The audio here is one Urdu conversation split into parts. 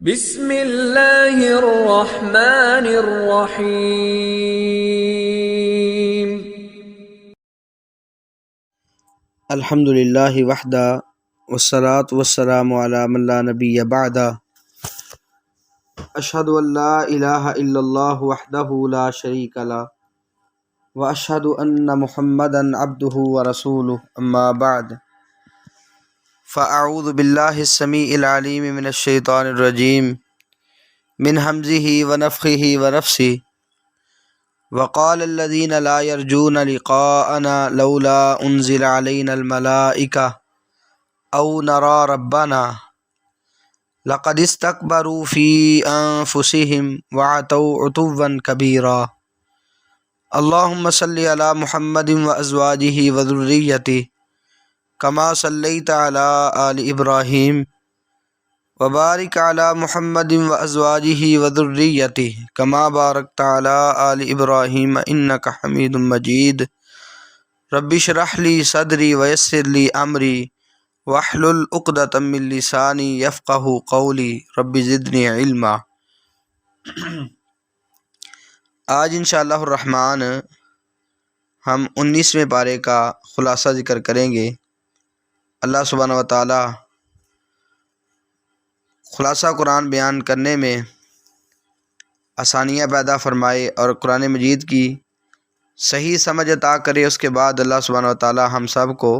بسم اللہ الرحمن الرحیم۔ الحمد للہ وحدہ والصلاة والسلام علی من لا نبی بعدہ، اشہد ان لا الہ الا اللہ وحدہ لا شریک لہ واشہد ان محمدا عبدہ ورسولہ، اما بعد فاعوذ باللہ السمیع العلیم من الشیطان الرجیم من ہمزہ ونفخہ ونفثہ۔ وقال الذین لا یرجون لقاءنا لولا انزل علینا الملائکہ او نرى ربنا لقد استكبروا في انفسهم وعتوا عتوا كبيرا۔ اللهم صل على محمد وازواجه وذريته كما صليت على آل ابراہیم وبارک علی محمد وازواجه وذريته كما باركت على آل ابراہیم انک حمید مجید۔ رب اشرح لي صدری ویسر لي امری واحلل عقدۃ من لسانی یفقہوا قولی رب زدنی علما۔ آج انشاءاللہ الرحمن ہم 19ویں پارے کا خلاصہ ذکر کریں گے۔ اللہ سبحانہ و تعالی خلاصہ قرآن بیان کرنے میں آسانیاں پیدا فرمائے اور قرآن مجید کی صحیح سمجھ عطا کرے۔ اس کے بعد اللہ سبحانہ و تعالی ہم سب کو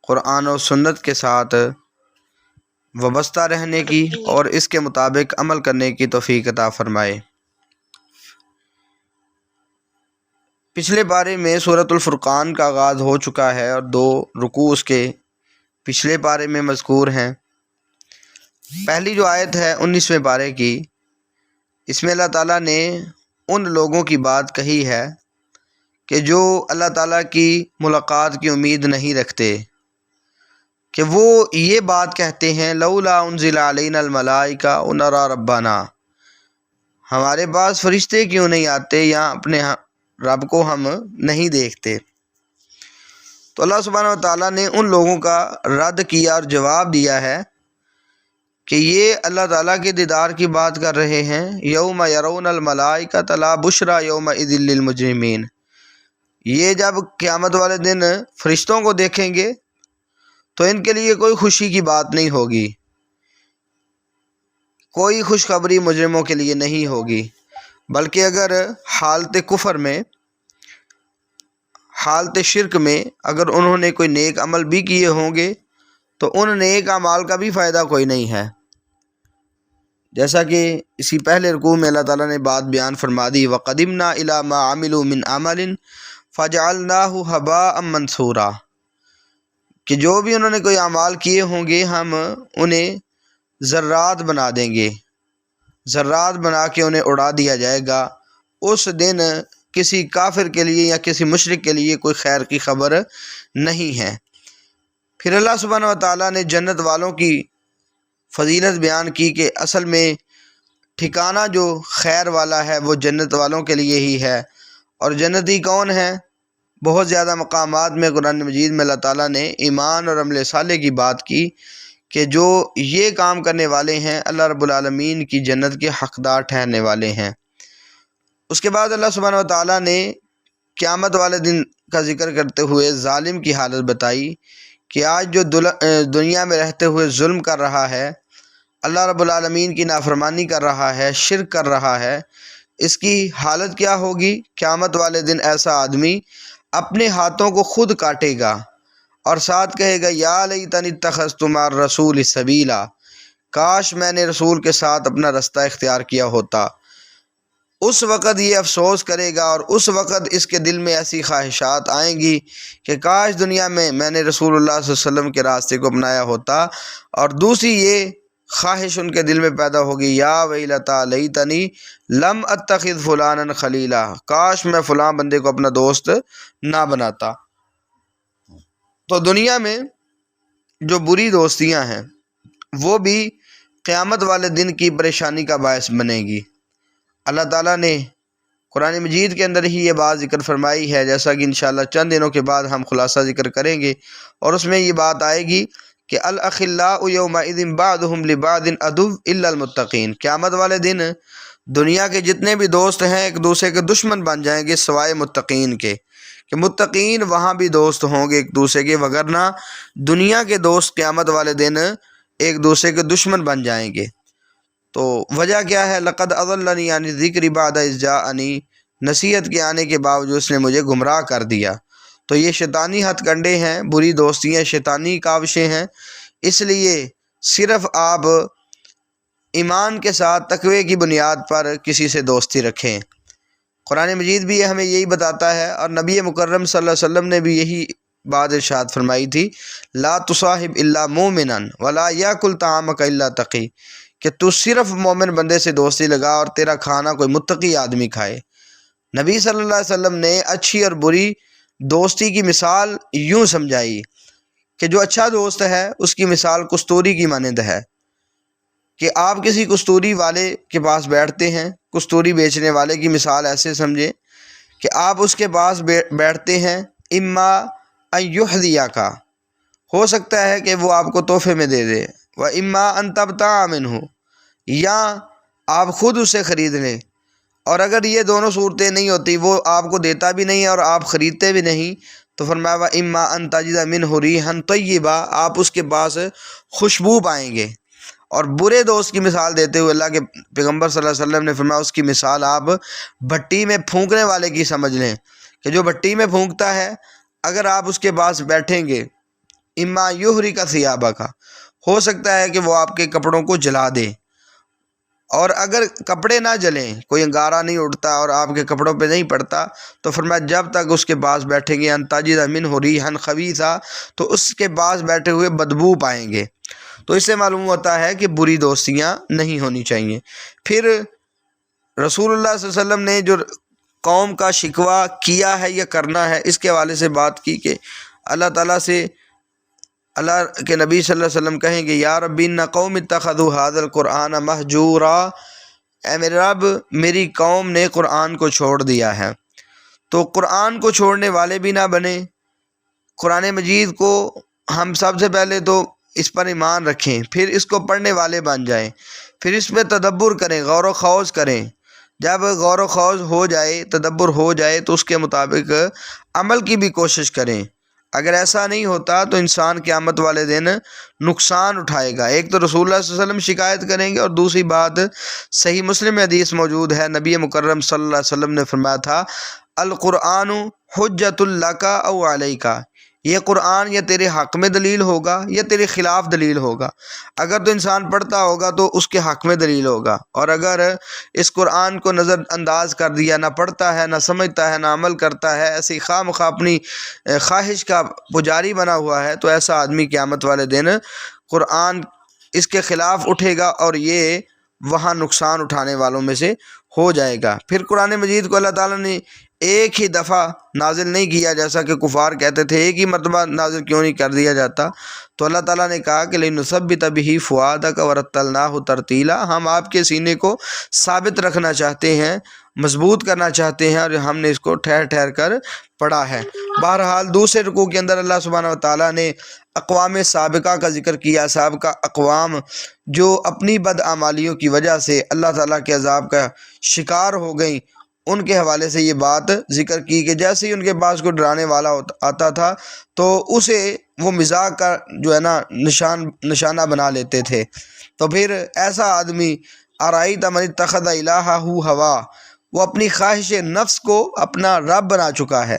قرآن و سنت کے ساتھ وابستہ رہنے کی اور اس کے مطابق عمل کرنے کی توفیق عطا فرمائے۔ پچھلے پارے میں سورۃ الفرقان کا آغاز ہو چکا ہے اور 2 رکوع اس کے پچھلے پارے میں مذکور ہیں۔ پہلی جو آیت ہے 19ویں پارے کی، اس میں اللہ تعالیٰ نے ان لوگوں کی بات کہی ہے کہ جو اللہ تعالیٰ کی ملاقات کی امید نہیں رکھتے، کہ وہ یہ بات کہتے ہیں لولا انزل علینا الملائکہ ونرى ربنا، ہمارے پاس فرشتے کیوں نہیں آتے یا اپنے رب کو ہم نہیں دیکھتے۔ تو اللہ سبحانہ و تعالیٰ نے ان لوگوں کا رد کیا اور جواب دیا ہے کہ یہ اللہ تعالیٰ کے دیدار کی بات کر رہے ہیں۔ یوم یرون الملائکۃ لا بشری یومئذ للمجرمین، یہ جب قیامت والے دن فرشتوں کو دیکھیں گے تو ان کے لیے کوئی خوشی کی بات نہیں ہوگی، کوئی خوشخبری مجرموں کے لیے نہیں ہوگی، بلکہ اگر حالت کفر میں، حالت شرک میں اگر انہوں نے کوئی نیک عمل بھی کیے ہوں گے تو ان نیک اعمال کا بھی فائدہ کوئی نہیں ہے۔ جیسا کہ اسی پہلے رکوع میں اللہ تعالیٰ نے بات بیان فرما دی، وَقَدِمْنَا إِلَىٰ مَا عَمِلُوا مِنْ عَمَلٍ فَجَعَلْنَاهُ هَبَاءً مَنْثُورًا، کہ جو بھی انہوں نے کوئی اعمال کیے ہوں گے ہم انہیں ذرات بنا دیں گے، ذرات بنا کے انہیں اڑا دیا جائے گا۔ اس دن کسی کافر کے لیے یا کسی مشرک کے لیے کوئی خیر کی خبر نہیں ہے۔ پھر اللہ سبحانہ و تعالیٰ نے جنت والوں کی فضیلت بیان کی کہ اصل میں ٹھکانہ جو خیر والا ہے وہ جنت والوں کے لیے ہی ہے۔ اور جنتی کون ہیں؟ بہت زیادہ مقامات میں قرآن مجید میں اللہ تعالیٰ نے ایمان اور عمل صالح کی بات کی کہ جو یہ کام کرنے والے ہیں اللہ رب العالمین کی جنت کے حقدار ٹھہرنے والے ہیں۔ اس کے بعد اللہ سبحانہ و تعالیٰ نے قیامت والے دن کا ذکر کرتے ہوئے ظالم کی حالت بتائی کہ آج جو دنیا میں رہتے ہوئے ظلم کر رہا ہے، اللہ رب العالمین کی نافرمانی کر رہا ہے، شرک کر رہا ہے، اس کی حالت کیا ہوگی؟ قیامت والے دن ایسا آدمی اپنے ہاتھوں کو خود کاٹے گا اور ساتھ کہے گا یا لیتنی اتخذت مع الرسول سبیلا، کاش میں نے رسول کے ساتھ اپنا رستہ اختیار کیا ہوتا۔ اس وقت یہ افسوس کرے گا اور اس وقت اس کے دل میں ایسی خواہشات آئیں گی کہ کاش دنیا میں نے رسول اللہ صلی اللہ علیہ وسلم کے راستے کو اپنایا ہوتا۔ اور دوسری یہ خواہش ان کے دل میں پیدا ہوگی یا ویلتی لیتنی لم اتخذ فلانا خلیلا، کاش میں فلاں بندے کو اپنا دوست نہ بناتا۔ تو دنیا میں جو بری دوستیاں ہیں وہ بھی قیامت والے دن کی پریشانی کا باعث بنے گی۔ اللہ تعالیٰ نے قرآن مجید کے اندر ہی یہ بات ذکر فرمائی ہے، جیسا کہ انشاءاللہ چند دنوں کے بعد ہم خلاصہ ذکر کریں گے، اور اس میں یہ بات آئے گی کہ الاخلاء یومئذ بعضهم لبعض عدو الا المتقین، قیامت والے دن دنیا کے جتنے بھی دوست ہیں ایک دوسرے کے دشمن بن جائیں گے سوائے متقین کے، کہ متقین وہاں بھی دوست ہوں گے ایک دوسرے کے، وگرنہ دنیا کے دوست قیامت والے دن ایک دوسرے کے دشمن بن جائیں گے۔ تو وجہ کیا ہے؟ لقد اضلنی عن الذکر بعد اذ جاءنی، نصیحت کے آنے کے باوجود اس نے مجھے گمراہ کر دیا۔ تو یہ شیطانی ہتھ کنڈے ہیں، بری دوستیاں، شیطانی کاوشیں ہیں، اس لیے صرف آپ ایمان کے ساتھ تقوی کی بنیاد پر کسی سے دوستی رکھیں۔ قرآن مجید بھی ہمیں یہی بتاتا ہے، اور نبی مکرم صلی اللہ علیہ وسلم نے بھی یہی بات ارشاد فرمائی تھی، لا تصاحب الا مومنا ولا یاکل طعامک الا تقی، کہ تو صرف مومن بندے سے دوستی لگا اور تیرا کھانا کوئی متقی آدمی کھائے۔ نبی صلی اللہ علیہ وسلم نے اچھی اور بری دوستی کی مثال یوں سمجھائی کہ جو اچھا دوست ہے اس کی مثال کستوری کی مانند ہے، کہ آپ کسی کستوری والے کے پاس بیٹھتے ہیں، کستوری بیچنے والے کی مثال ایسے سمجھیں کہ آپ اس کے پاس بیٹھتے ہیں، اما ان یحذیک، ہو سکتا ہے کہ وہ آپ کو تحفے میں دے دے، و اما ان تبتاع منہ، یا آپ خود اسے خرید لیں، اور اگر یہ دونوں صورتیں نہیں ہوتی، وہ آپ کو دیتا بھی نہیں اور آپ خریدتے بھی نہیں، تو فرمایا و اما ان تجد منہ ریحا طیبہ، آپ اس کے پاس خوشبو پائیں گے۔ اور برے دوست کی مثال دیتے ہوئے اللہ کے پیغمبر صلی اللہ علیہ وسلم نے فرمایا اس کی مثال آپ بھٹی میں پھونکنے والے کی سمجھ لیں، کہ جو بھٹی میں پھونکتا ہے، اگر آپ اس کے پاس بیٹھیں گے، اما یحرق ثیابک، ہو سکتا ہے کہ وہ آپ کے کپڑوں کو جلا دے، اور اگر کپڑے نہ جلیں، کوئی انگارہ نہیں اڑتا اور آپ کے کپڑوں پہ نہیں پڑتا، تو فرمایا جب تک اس کے پاس بیٹھیں گے ان تجد منہ ریحا خبیثا، تو اس کے پاس بیٹھے ہوئے بدبو پائیں گے۔ تو اس سے معلوم ہوتا ہے کہ بری دوستیاں نہیں ہونی چاہیے۔ پھر رسول اللہ صلی اللہ علیہ وسلم نے جو قوم کا شکوہ کیا ہے یا کرنا ہے، اس کے حوالے سے بات کی کہ اللہ تعالیٰ سے اللہ کے نبی صلی اللہ علیہ وسلم کہیں گے یا رب ان قوم اتخذوا ھذا القرآن مہجورا، اے میرے رب میری قوم نے قرآن کو چھوڑ دیا ہے۔ تو قرآن کو چھوڑنے والے بھی نہ بنیں، قرآن مجید کو ہم سب سے پہلے تو اس پر ایمان رکھیں، پھر اس کو پڑھنے والے بن جائیں، پھر اس پہ تدبر کریں، غور و خوض کریں۔ جب غور و خوض ہو جائے، تدبر ہو جائے، تو اس کے مطابق عمل کی بھی کوشش کریں۔ اگر ایسا نہیں ہوتا تو انسان قیامت والے دن نقصان اٹھائے گا۔ ایک تو رسول اللہ صلی اللہ علیہ وسلم شکایت کریں گے، اور دوسری بات صحیح مسلم میں حدیث موجود ہے، نبی مکرم صلی اللہ علیہ وسلم نے فرمایا تھا القرآن حجت لک او علیک، یہ قرآن یا تیرے حق میں دلیل ہوگا یا تیرے خلاف دلیل ہوگا۔ اگر تو انسان پڑھتا ہوگا تو اس کے حق میں دلیل ہوگا، اور اگر اس قرآن کو نظر انداز کر دیا، نہ پڑھتا ہے، نہ سمجھتا ہے، نہ عمل کرتا ہے، ایسی خواہ مخواہ اپنی خواہش کا پجاری بنا ہوا ہے، تو ایسا آدمی قیامت والے دن قرآن اس کے خلاف اٹھے گا اور یہ وہاں نقصان اٹھانے والوں میں سے ہو جائے گا۔ پھر قرآن مجید کو اللہ تعالیٰ نے ایک ہی دفعہ نازل نہیں کیا، جیسا کہ کفار کہتے تھے ایک ہی مرتبہ نازل کیوں نہیں کر دیا جاتا، تو اللہ تعالیٰ نے کہا کہ لنثبت بہ فؤادک ورتلناہ ترتیلا، ہم آپ کے سینے کو ثابت رکھنا چاہتے ہیں، مضبوط کرنا چاہتے ہیں، اور ہم نے اس کو ٹھہر ٹھہر کر پڑھا ہے۔ بہرحال دوسرے رکوع کے اندر اللہ سبحانہ وتعالیٰ نے اقوام سابقہ کا ذکر کیا، سابقہ اقوام جو اپنی بدعمالیوں کی وجہ سے اللہ تعالیٰ کے عذاب کا شکار ہو گئیں، ان کے حوالے سے یہ بات ذکر کی کہ جیسے ہی ان کے پاس کوئی ڈرانے والا آتا تھا تو اسے وہ مزاق کا جو ہے نا نشانہ بنا لیتے تھے۔ تو پھر ایسا آدمی ارائیت من اتخذ الہہ ہوا، وہ اپنی خواہش نفس کو اپنا رب بنا چکا ہے۔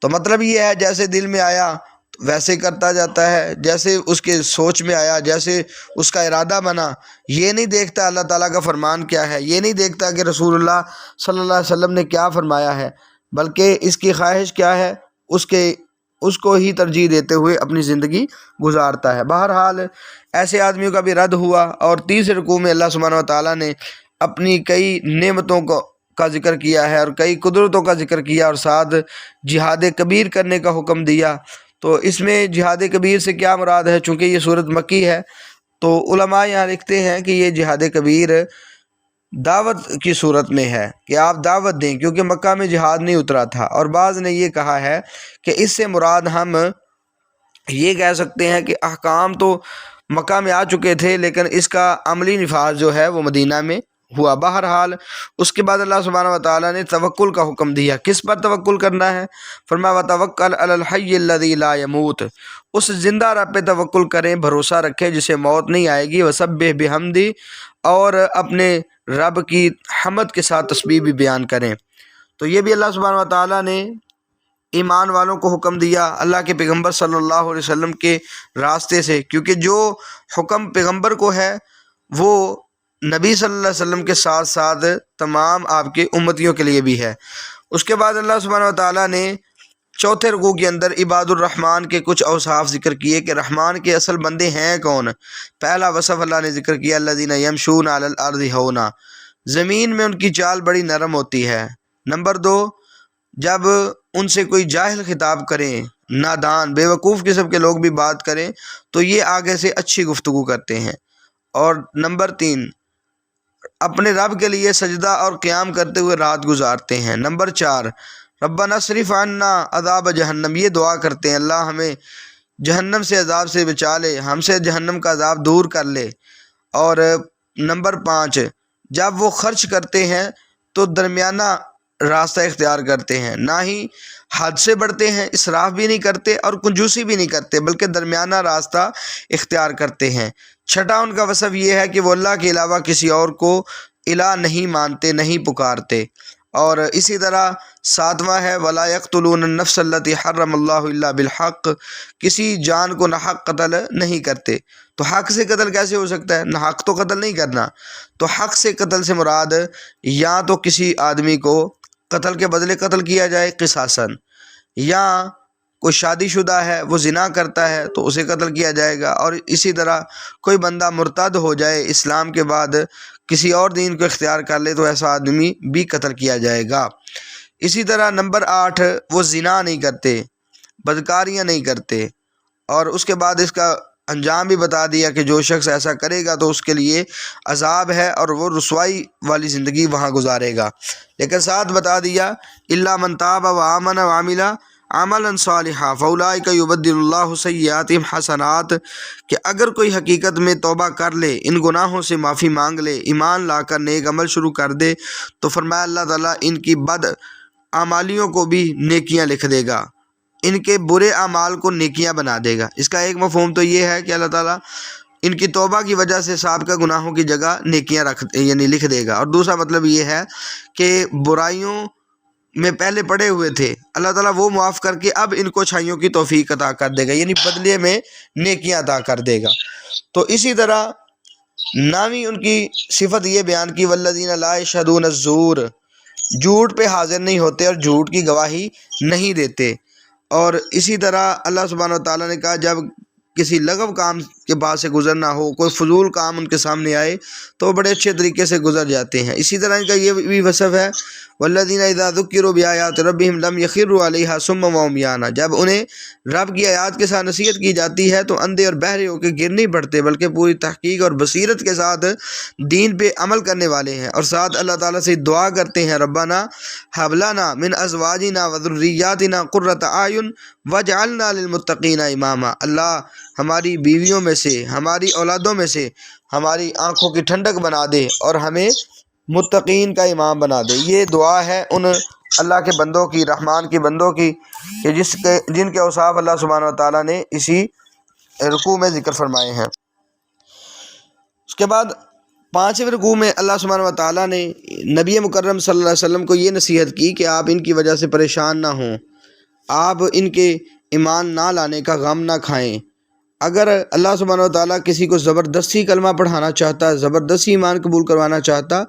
تو مطلب یہ ہے جیسے دل میں آیا ویسے کرتا جاتا ہے، جیسے اس کے سوچ میں آیا، جیسے اس کا ارادہ بنا، یہ نہیں دیکھتا اللہ تعالیٰ کا فرمان کیا ہے، یہ نہیں دیکھتا کہ رسول اللہ صلی اللہ علیہ وسلم نے کیا فرمایا ہے، بلکہ اس کی خواہش کیا ہے اس کو ہی ترجیح دیتے ہوئے اپنی زندگی گزارتا ہے۔ بہرحال ایسے آدمیوں کا بھی رد ہوا، اور تیسرے رکوع میں اللہ سبحانہ وتعالیٰ نے اپنی کئی نعمتوں کا ذکر کیا ہے اور کئی قدرتوں کا ذکر کیا، اور ساتھ جہاد کبیر کرنے کا حکم دیا۔ تو اس میں جہاد کبیر سے کیا مراد ہے؟ چونکہ یہ صورت مکی ہے تو علماء یہاں لکھتے ہیں کہ یہ جہاد کبیر دعوت کی صورت میں ہے، کہ آپ دعوت دیں، کیونکہ مکہ میں جہاد نہیں اترا تھا۔ اور بعض نے یہ کہا ہے کہ اس سے مراد ہم یہ کہہ سکتے ہیں کہ احکام تو مکہ میں آ چکے تھے، لیکن اس کا عملی نفاذ جو ہے وہ مدینہ میں ہوا۔ بہرحال اس کے بعد اللہ سبحانہ و تعالیٰ نے توکل کا حکم دیا۔ کس پر توکل کرنا ہے؟ فرمایا وتوکل علی الحی الذی لا یموت، اس زندہ رب پہ توکل کریں، بھروسہ رکھیں جسے موت نہیں آئے گی۔ وسبح بحمدی، اور اپنے رب کی حمد کے ساتھ تسبیح بھی بیان کریں۔ تو یہ بھی اللہ سبحانہ و تعالیٰ نے ایمان والوں کو حکم دیا اللہ کے پیغمبر صلی اللہ علیہ وسلم کے راستے سے، کیونکہ جو حکم پیغمبر کو ہے وہ نبی صلی اللہ علیہ وسلم کے ساتھ ساتھ تمام آپ کے امتیوں کے لیے بھی ہے۔ اس کے بعد اللہ سبحانہ و تعالیٰ نے چوتھے رکوع کے اندر عباد الرحمن کے کچھ اوصاف ذکر کیے کہ رحمان کے اصل بندے ہیں کون۔ پہلا وصف اللہ نے ذکر کیا الذین یمشون علی الارض ہونا، زمین میں ان کی چال بڑی نرم ہوتی ہے۔ نمبر 2، جب ان سے کوئی جاہل خطاب کریں، نادان بے وقوف قسم کے لوگ بھی بات کریں تو یہ آگے سے اچھی گفتگو کرتے ہیں۔ اور نمبر 3، اپنے رب کے لیے سجدہ اور قیام کرتے ہوئے رات گزارتے ہیں۔ نمبر 4، ربنا اصرف عنا عذاب جہنم، یہ دعا کرتے ہیں اللہ ہمیں جہنم سے عذاب سے بچا لے، ہم سے جہنم کا عذاب دور کر لے۔ اور نمبر 5، جب وہ خرچ کرتے ہیں تو درمیانہ راستہ اختیار کرتے ہیں، نہ ہی حد سے بڑھتے ہیں، اسراف بھی نہیں کرتے اور کنجوسی بھی نہیں کرتے، بلکہ درمیانہ راستہ اختیار کرتے ہیں۔ چھٹا ان کا وصف یہ ہے کہ وہ اللہ کے علاوہ کسی اور کو الہ نہیں مانتے، نہیں پکارتے۔ اور اسی طرح 7واں ہے ولا یقتلون النفس التي حرم اللہ الا بالحق، کسی جان کو ناحق قتل نہیں کرتے۔ تو حق سے قتل کیسے ہو سکتا ہے؟ ناحق تو قتل نہیں کرنا۔ تو حق سے قتل سے مراد یا تو کسی آدمی کو قتل کے بدلے قتل کیا جائے قصاصاً، یا کوئی شادی شدہ ہے وہ زنا کرتا ہے تو اسے قتل کیا جائے گا، اور اسی طرح کوئی بندہ مرتد ہو جائے اسلام کے بعد کسی اور دین کو اختیار کر لے تو ایسا آدمی بھی قتل کیا جائے گا۔ اسی طرح نمبر 8، وہ زنا نہیں کرتے، بدکاریاں نہیں کرتے، اور اس کے بعد اس کا انجام بھی بتا دیا کہ جو شخص ایسا کرے گا تو اس کے لیے عذاب ہے اور وہ رسوائی والی زندگی وہاں گزارے گا۔ لیکن ساتھ بتا دیا الا من تاب وآمن وعمل عملا صالحا فاولئک یبدل اللہ سیئاتہم حسنات، کہ اگر کوئی حقیقت میں توبہ کر لے، ان گناہوں سے معافی مانگ لے، ایمان لا کر نیک عمل شروع کر دے، تو فرمایا اللہ تعالیٰ ان کی بد اعمالیوں کو بھی نیکیاں لکھ دے گا، ان کے برے اعمال کو نیکیاں بنا دے گا۔ اس کا ایک مفہوم تو یہ ہے کہ اللہ تعالیٰ ان کی توبہ کی وجہ سے سابقہ گناہوں کی جگہ نیکیاں یعنی لکھ دے گا، اور دوسرا مطلب یہ ہے کہ برائیوں میں پہلے پڑے ہوئے تھے اللہ تعالیٰ وہ معاف کر کے اب ان کو اچھائیوں کی توفیق عطا کر دے گا، یعنی بدلے میں نیکیاں عطا کر دے گا۔ تو اسی طرح 9ویں ان کی صفت یہ بیان کی والذین لا یشہدون الزور، جھوٹ پہ حاضر نہیں ہوتے اور جھوٹ کی گواہی نہیں دیتے۔ اور اسی طرح اللہ سبحانہ و تعالیٰ نے کہا جب کسی لغو کام کے پاس سے گزرنا ہو، کوئی فضول کام ان کے سامنے آئے تو وہ بڑے اچھے طریقے سے گزر جاتے ہیں۔ اسی طرح ان کا یہ بھی وصف ہے والذین اذا ذکروا بآیات ربہم لم یخروا علیہا صما وعمیانا، جب انہیں رب کی آیات کے ساتھ نصیحت کی جاتی ہے تو اندھے اور بہرے ہو کے گر نہیں پڑتے، بلکہ پوری تحقیق اور بصیرت کے ساتھ دین پہ عمل کرنے والے ہیں، اور ساتھ اللہ تعالیٰ سے دعا کرتے ہیں ربنا ھب لنا من ازواجنا وذریاتنا قرۃ اعین واجعلنا للمتقین اماما، اللہ ہماری بیویوں میں سے، ہماری اولادوں میں سے ہماری آنکھوں کی ٹھنڈک بنا دے اور ہمیں متقین کا امام بنا دے۔ یہ دعا ہے ان اللہ کے بندوں کی، رحمان کے بندوں کی، کہ جن کے اوصاف اللہ سبحانہ و تعالیٰ نے اسی رکوع میں ذکر فرمائے ہیں۔ اس کے بعد 5ویں رکوع میں اللہ سبحانہ و تعالیٰ نے نبی مکرم صلی اللہ علیہ وسلم کو یہ نصیحت کی کہ آپ ان کی وجہ سے پریشان نہ ہوں، آپ ان کے ایمان نہ لانے کا غم نہ کھائیں۔ اگر اللہ سبحانہ و تعالیٰ کسی کو زبردستی کلمہ پڑھانا چاہتا، زبردستی ایمان قبول کروانا چاہتا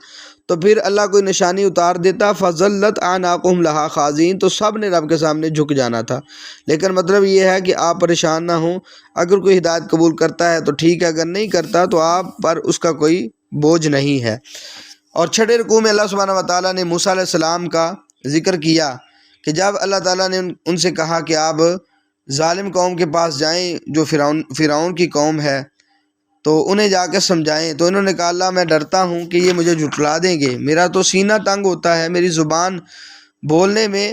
تو پھر اللہ کوئی نشانی اتار دیتا فَظَلَّتْ أَعْنَاقُهُمْ لَهَا خَاضِعِينَ، تو سب نے رب کے سامنے جھک جانا تھا۔ لیکن مطلب یہ ہے کہ آپ پریشان نہ ہوں، اگر کوئی ہدایت قبول کرتا ہے تو ٹھیک ہے، اگر نہیں کرتا تو آپ پر اس کا کوئی بوجھ نہیں ہے۔ اور 6 رکوع میں اللہ سبحانہ و تعالیٰ نے موسیٰ علیہ السلام کا ذکر کیا کہ جب اللہ تعالیٰ نے ان سے کہا کہ آپ ظالم قوم کے پاس جائیں جو فرعون کی قوم ہے تو انہیں جا کے سمجھائیں، تو انہوں نے کہا اللہ میں ڈرتا ہوں کہ یہ مجھے جھٹلا دیں گے، میرا تو سینہ تنگ ہوتا ہے، میری زبان بولنے میں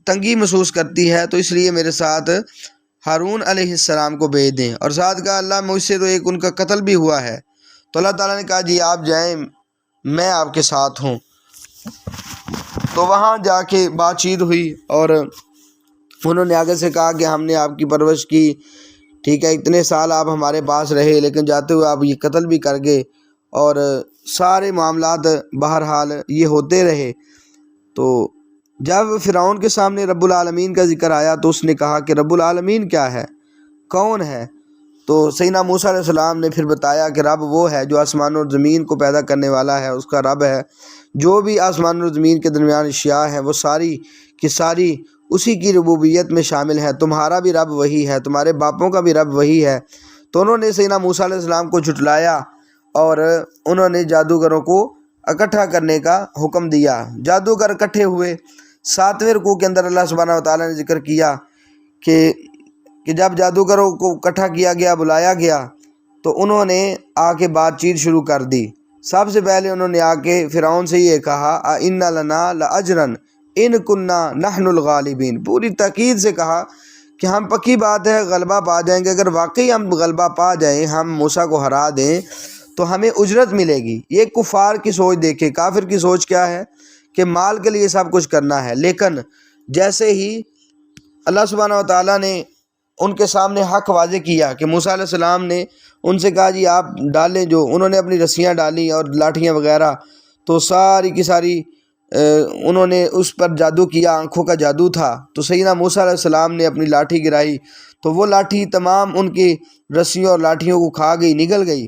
تنگی محسوس کرتی ہے، تو اس لیے میرے ساتھ ہارون علیہ السلام کو بھیج دیں، اور ساتھ کہا اللہ مجھ سے تو ایک ان کا قتل بھی ہوا ہے۔ تو اللہ تعالیٰ نے کہا جی آپ جائیں، میں آپ کے ساتھ ہوں۔ تو وہاں جا کے بات چیت ہوئی، اور انہوں نے آگے سے کہا کہ ہم نے آپ کی پرورش کی، ٹھیک ہے، اتنے سال آپ ہمارے پاس رہے، لیکن جاتے ہوئے آپ یہ قتل بھی کر گئے، اور سارے معاملات بہرحال یہ ہوتے رہے۔ تو جب فرعون کے سامنے رب العالمین کا ذکر آیا تو اس نے کہا کہ رب العالمین کیا ہے، کون ہے؟ تو سیدنا موسیٰ علیہ السلام نے پھر بتایا کہ رب وہ ہے جو آسمان اور زمین کو پیدا کرنے والا ہے، اس کا رب ہے۔ جو بھی آسمان اور زمین کے درمیان اشیاء ہے وہ ساری کی ساری اسی کی ربوبیت میں شامل ہے، تمہارا بھی رب وہی ہے، تمہارے باپوں کا بھی رب وہی ہے۔ تو انہوں نے سیدنا موسیٰ علیہ السلام کو جھٹلایا، اور انہوں نے جادوگروں کو اکٹھا کرنے کا حکم دیا۔ جادوگر اکٹھے ہوئے۔ 7ویں رکوع کے اندر اللہ سبحانہ وتعالیٰ نے ذکر کیا کہ جب جادوگروں کو اکٹھا کیا گیا، بلایا گیا، تو انہوں نے آ کے بات چیت شروع کر دی۔ سب سے پہلے انہوں نے آ کے فرعون سے یہ کہا اِنَّ لَنَا لَأَجْرًا إِن كُنَّا نَحْنُ الْغَالِبِينَ، پوری تاکید سے کہا کہ ہم پکی بات ہے غلبہ پا جائیں گے، اگر واقعی ہم غلبہ پا جائیں، ہم موسیٰ کو ہرا دیں تو ہمیں اجرت ملے گی۔ یہ کفار کی سوچ دیکھے، کافر کی سوچ کیا ہے کہ مال کے لیے سب کچھ کرنا ہے، لیکن جیسے ہی اللہ سبحانہ وتعالیٰ نے ان کے سامنے حق واضح کیا کہ موسیٰ علیہ السلام نے ان سے کہا جی آپ ڈالیں، جو انہوں نے اپنی رسیاں ڈالیں اور لاٹھیاں وغیرہ، تو ساری کی ساری انہوں نے اس پر جادو کیا، آنکھوں کا جادو تھا۔ تو سیدنا موسیٰ علیہ السلام نے اپنی لاٹھی گرائی تو وہ لاٹھی تمام ان کی رسیوں اور لاٹھیوں کو کھا گئی، نگل گئی۔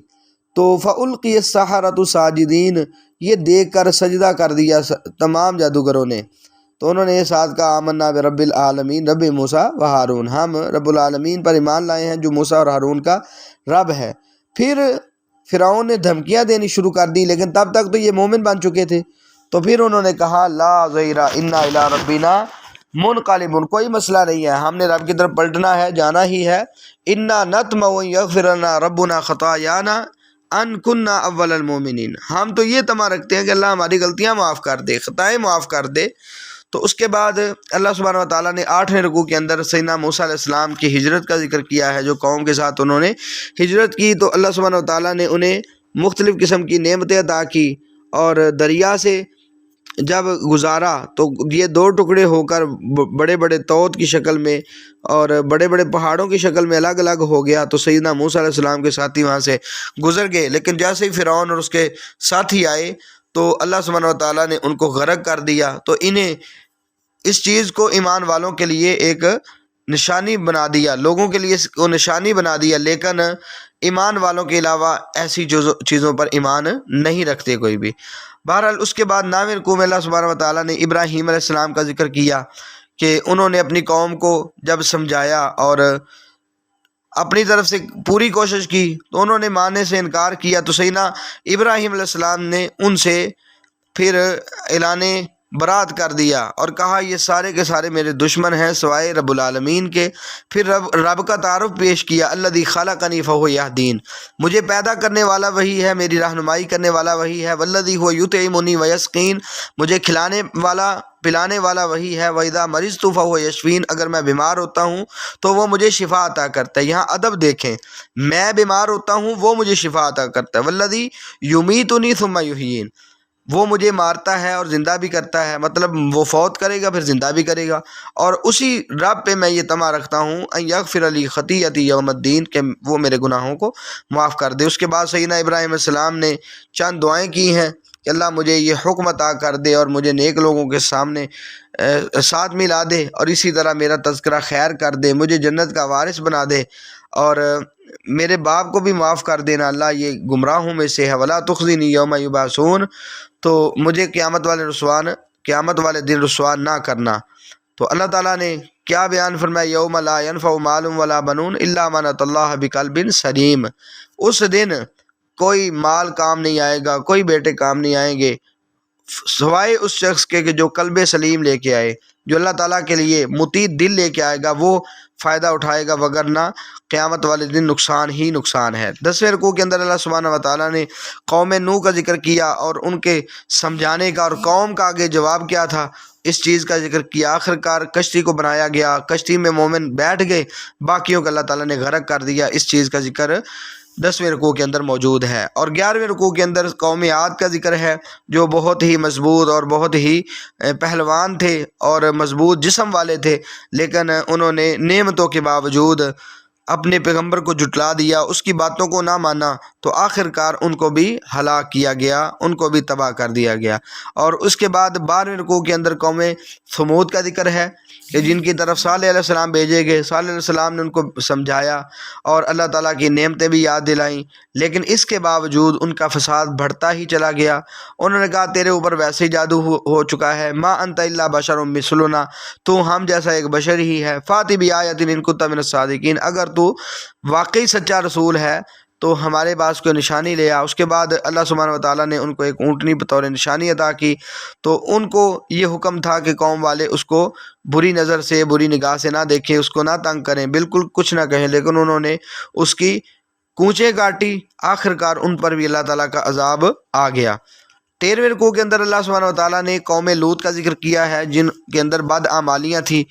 تو فَأُلْقِيَ السَّحَرَةُ سَاجِدِينَ، یہ دیکھ کر سجدہ کر دیا تمام جادوگروں نے۔ تو انہوں نے یہ ساتھ کہا آمنا برب العالمین رب موسیٰ و ہارون، ہم رب العالمین پر ایمان لائے ہیں جو موسیٰ اور ہارون کا رب ہے۔ پھر فرعون نے دھمکیاں دینی شروع کر دی، لیکن تب تک تو یہ مومن بن چکے تھے۔ تو پھر انہوں نے کہا لا ضیر انا الی ربنا منقلبون، کوئی مسئلہ نہیں ہے، ہم نے رب کی طرف پلٹنا ہے، جانا ہی ہے۔ انا نطمع ان یغفر لنا ربنا خطایانا ان کننا اول المؤمنین، ہم تو یہ طمع رکھتے ہیں کہ اللہ ہماری غلطیاں معاف کر دے، خطائیں معاف کر دے۔ تو اس کے بعد اللہ سبحانہ وتعالیٰ نے 8ویں رکوع کے اندر سیدنا موسیٰ علیہ السلام کی ہجرت کا ذکر کیا ہے، جو قوم کے ساتھ انہوں نے ہجرت کی۔ تو اللہ سبحانہ وتعالیٰ نے انہیں مختلف قسم کی نعمتیں عطا کی، اور دریا سے جب گزارا تو یہ 2 ٹکڑے ہو کر بڑے بڑے طوط کی شکل میں اور بڑے بڑے پہاڑوں کی شکل میں الگ الگ ہو گیا۔ تو سیدنا موسیٰ علیہ السلام کے ساتھی وہاں سے گزر گئے، لیکن جیسے ہی فرعون اور اس کے ساتھی آئے تو اللہ سبحانہ وتعالیٰ نے ان کو غرق کر دیا۔ تو انہیں اس چیز کو ایمان والوں کے لیے ایک نشانی بنا دیا، لوگوں کے لیے اس کو نشانی بنا دیا، لیکن ایمان والوں کے علاوہ ایسی چیزوں پر ایمان نہیں رکھتے کوئی بھی۔ بہرحال اس کے بعد 9ویں رکوع میں اللہ سبحانہ وتعالیٰ نے ابراہیم علیہ السلام کا ذکر کیا کہ انہوں نے اپنی قوم کو جب سمجھایا اور اپنی طرف سے پوری کوشش کی تو انہوں نے ماننے سے انکار کیا۔ تو سیدنا ابراہیم علیہ السلام نے ان سے پھر اعلان برات کر دیا اور کہا یہ سارے کے سارے میرے دشمن ہیں سوائے رب العالمین کے۔ پھر رب کا تعارف پیش کیا، الذی خلقنی فہو یہدین، مجھے پیدا کرنے والا وہی ہے، میری رہنمائی کرنے والا وہی ہے، والذی هو یطعمنی ویسقین، مجھے کھلانے والا پلانے والا وہی ہے، وَإِذَا مَرِضْتُ فَهُوَ يَشْفِينِ، اگر میں بیمار ہوتا ہوں تو وہ مجھے شفا عطا کرتا ہے۔ یہاں ادب دیکھیں، میں بیمار ہوتا ہوں وہ مجھے شفا عطا کرتا ہے۔ وَالَّذِي يُمِيتُنِي ثُمَّ يُحْيِينِ، وہ مجھے مارتا ہے اور زندہ بھی کرتا ہے، مطلب وہ فوت کرے گا پھر زندہ بھی کرے گا، اور اسی رب پہ میں یہ طمع رکھتا ہوں ان یغفر لی خطیئتی یوم الدین، کہ وہ میرے گناہوں کو معاف کر دے۔ اس کے بعد سیدنا ابراہیم علیہ السلام نے چند دعائیں کی ہیں کہ اللہ مجھے یہ حکم عطا کر دے اور مجھے نیک لوگوں کے سامنے ساتھ ملا دے، اور اسی طرح میرا تذکرہ خیر کر دے، مجھے جنت کا وارث بنا دے، اور میرے باپ کو بھی معاف کر دینا، اللہ یہ گمراہوں میں سے ہے، ولا تخزنی یوم یبعثون، تو مجھے قیامت والے دن رسوا نہ کرنا۔ تو اللہ تعالیٰ نے کیا بیان فرمایا، یوم لا ینفع مال ولا بنون الا من اتى اللہ بقلب سلیم، اس دن کوئی مال کام نہیں آئے گا، کوئی بیٹے کام نہیں آئیں گے سوائے اس شخص کے جو قلب سلیم لے کے آئے، جو اللہ تعالیٰ کے لیے مطیع دل لے کے آئے گا، وہ فائدہ اٹھائے گا، وگرنہ قیامت والے دن نقصان ہی نقصان ہے۔ 10ویں رکوع کے اندر اللہ سبحانہ و تعالیٰ نے قوم نوح کا ذکر کیا اور ان کے سمجھانے کا، اور قوم کا آگے جواب کیا تھا اس چیز کا ذکر کیا۔ آخر کار کشتی کو بنایا گیا، کشتی میں مومن بیٹھ گئے، باقیوں کو اللہ تعالیٰ نے غرق کر دیا۔ اس چیز کا ذکر 10ویں رکوع کے اندر موجود ہے۔ اور 11ویں رکوع کے اندر قوم عاد کا ذکر ہے، جو بہت ہی مضبوط اور بہت ہی پہلوان تھے اور مضبوط جسم والے تھے، لیکن انہوں نے نعمتوں کے باوجود اپنے پیغمبر کو جھٹلا دیا، اس کی باتوں کو نہ مانا، تو آخر کار ان کو بھی ہلاک کیا گیا، ان کو بھی تباہ کر دیا گیا۔ اور اس کے بعد 12ویں رکوع کے اندر قوم ثمود کا ذکر ہے کہ جن کی طرف صالح علیہ السلام بھیجے گئے، صالح علیہ السلام نے ان کو سمجھایا اور اللہ تعالیٰ کی نعمتیں بھی یاد دلائیں، لیکن اس کے باوجود ان کا فساد بڑھتا ہی چلا گیا۔ انہوں نے کہا تیرے اوپر ویسے ہی جادو ہو چکا ہے، ما انت الا بشر مثلنا، تو ہم جیسا ایک بشر ہی ہے، فاتی بآیۃ ان کنت من الصادقین، اگر تو واقعی سچا رسول ہے تو ہمارے پاس کوئی نشانی لے آ۔ اس کے بعد اللہ سبحانہ و تعالیٰ نے ان کو ایک اونٹنی بطور نشانی عطا کی، تو ان کو یہ حکم تھا کہ قوم والے اس کو بری نظر سے، بری نگاہ سے نہ دیکھیں، اس کو نہ تنگ کریں، بالکل کچھ نہ کہیں، لیکن انہوں نے اس کی کونچیں کاٹی۔ آخر کار ان پر بھی اللہ تعالیٰ کا عذاب آ گیا۔ 13ویں رکوع کے اندر اللہ سبحانہ و تعالیٰ نے قوم لوط کا ذکر کیا ہے، جن کے اندر بد اعمالیاں تھیں۔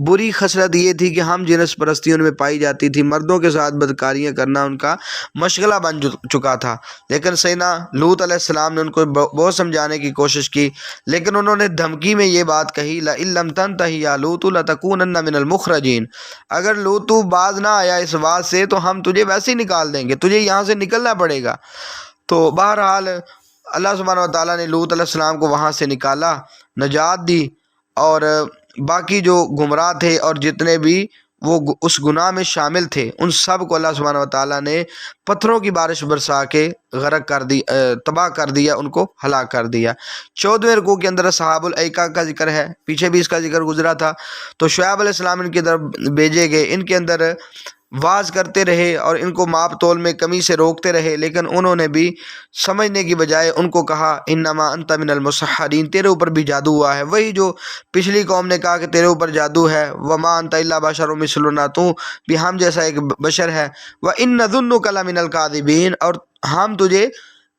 بری خصلت یہ تھی کہ ہم جنس پرستی ان میں پائی جاتی تھی، مردوں کے ساتھ بدکاریاں کرنا ان کا مشغلہ بن چکا تھا۔ لیکن سیدنا لوط علیہ السلام نے ان کو بہت سمجھانے کی کوشش کی، لیکن انہوں نے دھمکی میں یہ بات کہی، لئن لم تنتہی یا لوط لتکونن من المخرجین، اگر لوط تو باز نہ آیا اس بات سے تو ہم تجھے ویسے ہی نکال دیں گے، تجھے یہاں سے نکلنا پڑے گا۔ تو بہرحال اللہ سبحانہ و تعالیٰ نے لوط علیہ السلام کو وہاں سے نکالا، نجات دی، اور باقی جو گمراہ تھے اور جتنے بھی وہ اس گناہ میں شامل تھے ان سب کو اللہ سبحانہ و تعالیٰ نے پتھروں کی بارش برسا کے غرق کر دی، تباہ کر دیا، ان کو ہلاک کر دیا۔ 14ویں رکوع کے اندر اصحاب الایکہ کا ذکر ہے، پیچھے بھی اس کا ذکر گزرا تھا۔ تو شعیب علیہ السلام ان کی طرف بھیجے گئے، ان کے اندر واز کرتے رہے اور ان کو ماپ تول میں کمی سے روکتے رہے، لیکن انہوں نے بھی سمجھنے کی بجائے ان کو کہا انما انت من المسحرین، تیرے اوپر بھی جادو ہوا ہے، وہی جو پچھلی قوم نے کہا کہ تیرے اوپر جادو ہے، وما انت الا بشر مثلنا، تو بھی ہم جیسا ایک بشر ہے، وان نظنک لمن الکاذبین، اور ہم تجھے